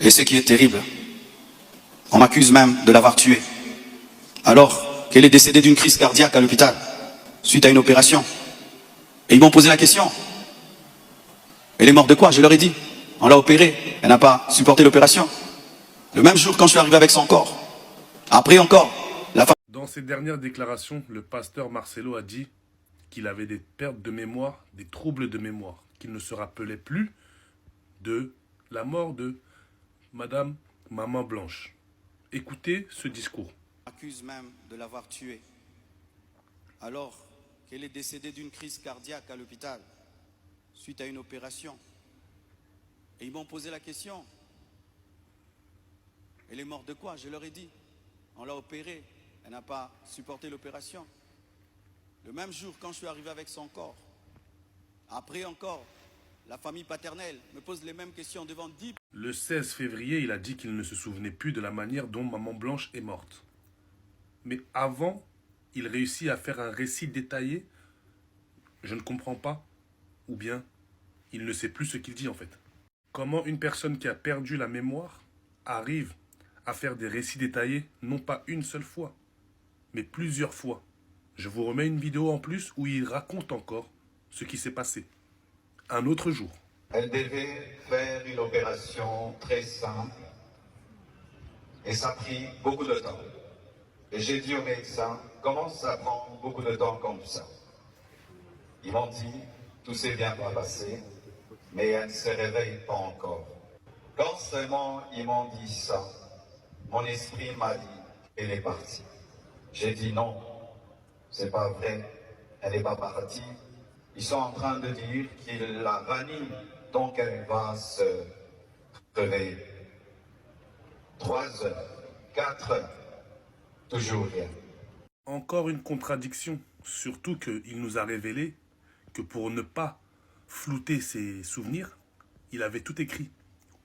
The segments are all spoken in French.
Et ce qui est terrible, on m'accuse même de l'avoir tué. Alors qu'elle est décédée d'une crise cardiaque à l'hôpital, suite à une opération. Et ils m'ont posé la question. Elle est morte de quoi? Je leur ai dit. On l'a opérée, elle n'a pas supporté l'opération. Le même jour quand je suis arrivé avec son corps. Après encore, la femme... Dans ses dernières déclarations, le pasteur Marcelo a dit qu'il avait des pertes de mémoire, des troubles de mémoire, qu'il ne se rappelait plus de la mort de Madame Maman Blanche. Écoutez ce discours. On m'accuse même de l'avoir tuée. Alors qu'elle est décédée d'une crise cardiaque à l'hôpital, suite à une opération. Et ils m'ont posé la question. Elle est morte de quoi? Je leur ai dit. On l'a opérée, elle n'a pas supporté l'opération. Le même jour quand je suis arrivé avec son corps. Après encore, la famille paternelle me pose les mêmes questions devant 10... Le 16 février, il a dit qu'il ne se souvenait plus de la manière dont Maman Blanche est morte. Mais avant, il réussit à faire un récit détaillé. Je ne comprends pas. Ou bien, il ne sait plus ce qu'il dit en fait. Comment une personne qui a perdu la mémoire arrive à faire des récits détaillés, non pas une seule fois, mais plusieurs fois. Je vous remets une vidéo en plus où il raconte encore ce qui s'est passé. Un autre jour. Elle devait faire une opération très simple et ça a pris beaucoup de temps. Et j'ai dit aux médecins, comment ça prend beaucoup de temps comme ça? Ils m'ont dit, tout s'est bien passé, mais elle ne se réveille pas encore. Quand seulement ils m'ont dit ça, mon esprit m'a dit, elle est partie. J'ai dit non, c'est pas vrai, elle n'est pas partie. Ils sont en train de dire qu'ils la raniment, donc elle va se réveiller. 3 heures, 4 heures, toujours rien. Encore une contradiction, surtout qu'il nous a révélé que pour ne pas flouter ses souvenirs, il avait tout écrit.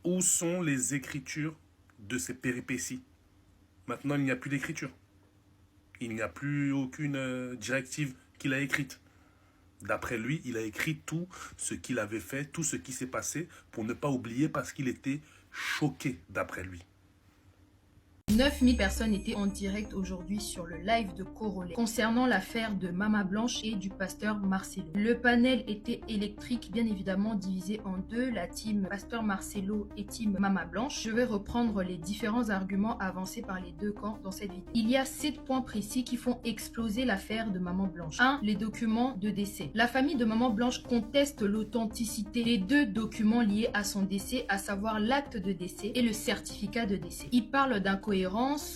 Où sont les écritures de ces péripéties? Maintenant, il n'y a plus d'écriture. Il n'y a plus aucune directive qu'il a écrite. D'après lui, il a écrit tout ce qu'il avait fait, tout ce qui s'est passé, pour ne pas oublier parce qu'il était choqué, d'après lui. 9000 personnes étaient en direct aujourd'hui sur le live de Corolet concernant l'affaire de Maman Blanche et du pasteur Marcelo. Le panel était électrique, bien évidemment divisé en deux, la team pasteur Marcelo et team Maman Blanche. Je vais reprendre les différents arguments avancés par les deux camps dans cette vidéo. Il y a 7 points précis qui font exploser l'affaire de Maman Blanche. 1. Les documents de décès. La famille de Maman Blanche conteste l'authenticité des 2 documents liés à son décès, à savoir l'acte de décès et le certificat de décès. Ils parlent d'incohérence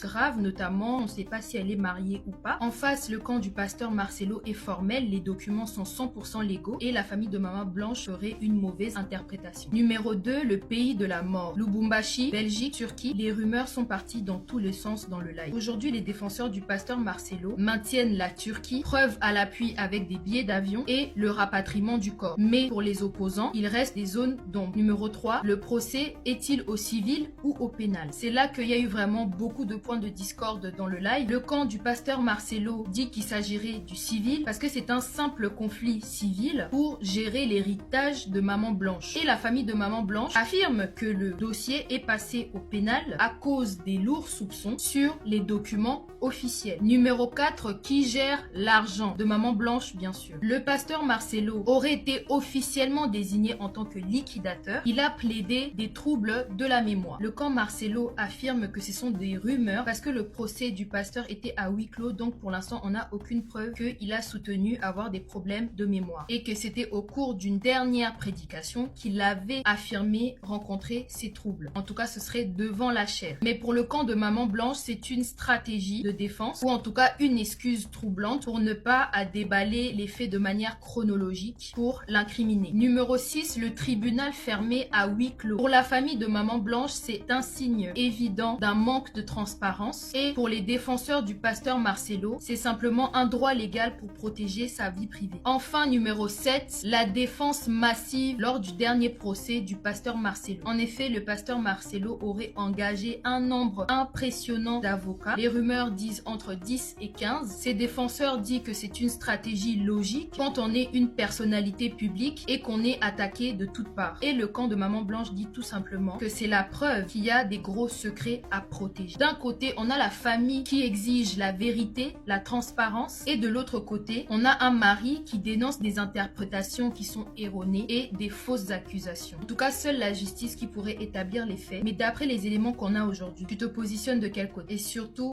grave, notamment on ne sait pas si elle est mariée ou pas. En face, le camp du pasteur Marcelo est formel, les documents sont 100% légaux et la famille de Maman Blanche ferait une mauvaise interprétation. Numéro 2, le pays de la mort. Lubumbashi, Belgique, Turquie, les rumeurs sont parties dans tous les sens dans le live. Aujourd'hui, les défenseurs du pasteur Marcelo maintiennent la Turquie, preuve à l'appui avec des billets d'avion et le rapatriement du corps. Mais pour les opposants, il reste des zones d'ombre. Numéro 3, le procès est-il au civil ou au pénal? C'est là qu'il y a eu vraiment beaucoup de points de discorde dans le live. Le camp du pasteur Marcelo dit qu'il s'agirait du civil parce que c'est un simple conflit civil pour gérer l'héritage de Maman Blanche. Et la famille de Maman Blanche affirme que le dossier est passé au pénal à cause des lourds soupçons sur les documents officiels. Numéro 4, qui gère l'argent de Maman Blanche, bien sûr. Le pasteur Marcelo aurait été officiellement désigné en tant que liquidateur. Il a plaidé des troubles de la mémoire. Le camp Marcelo affirme que ce sont des rumeurs parce que le procès du pasteur était à huis clos, donc pour l'instant on n'a aucune preuve qu'il a soutenu avoir des problèmes de mémoire et que c'était au cours d'une dernière prédication qu'il avait affirmé rencontrer ces troubles. En tout cas ce serait devant la chair. Mais pour le camp de Maman Blanche, c'est une stratégie de défense ou en tout cas une excuse troublante pour ne pas déballer les faits de manière chronologique pour l'incriminer. Numéro 6, le tribunal fermé à huis clos. Pour la famille de Maman Blanche, c'est un signe évident d'un manque de transparence. Et pour les défenseurs du pasteur Marcelo, c'est simplement un droit légal pour protéger sa vie privée. Enfin, numéro 7, la défense massive lors du dernier procès du pasteur Marcelo. En effet, le pasteur Marcelo aurait engagé un nombre impressionnant d'avocats. Les rumeurs disent entre 10 et 15. Ses défenseurs disent que c'est une stratégie logique quand on est une personnalité publique et qu'on est attaqué de toutes parts. Et le camp de Maman Blanche dit tout simplement que c'est la preuve qu'il y a des gros secrets à protéger. D'un côté, on a la famille qui exige la vérité, la transparence, et de l'autre côté, on a un mari qui dénonce des interprétations qui sont erronées et des fausses accusations. En tout cas, seule la justice qui pourrait établir les faits. Mais d'après les éléments qu'on a aujourd'hui, tu te positionnes de quel côté? Et surtout,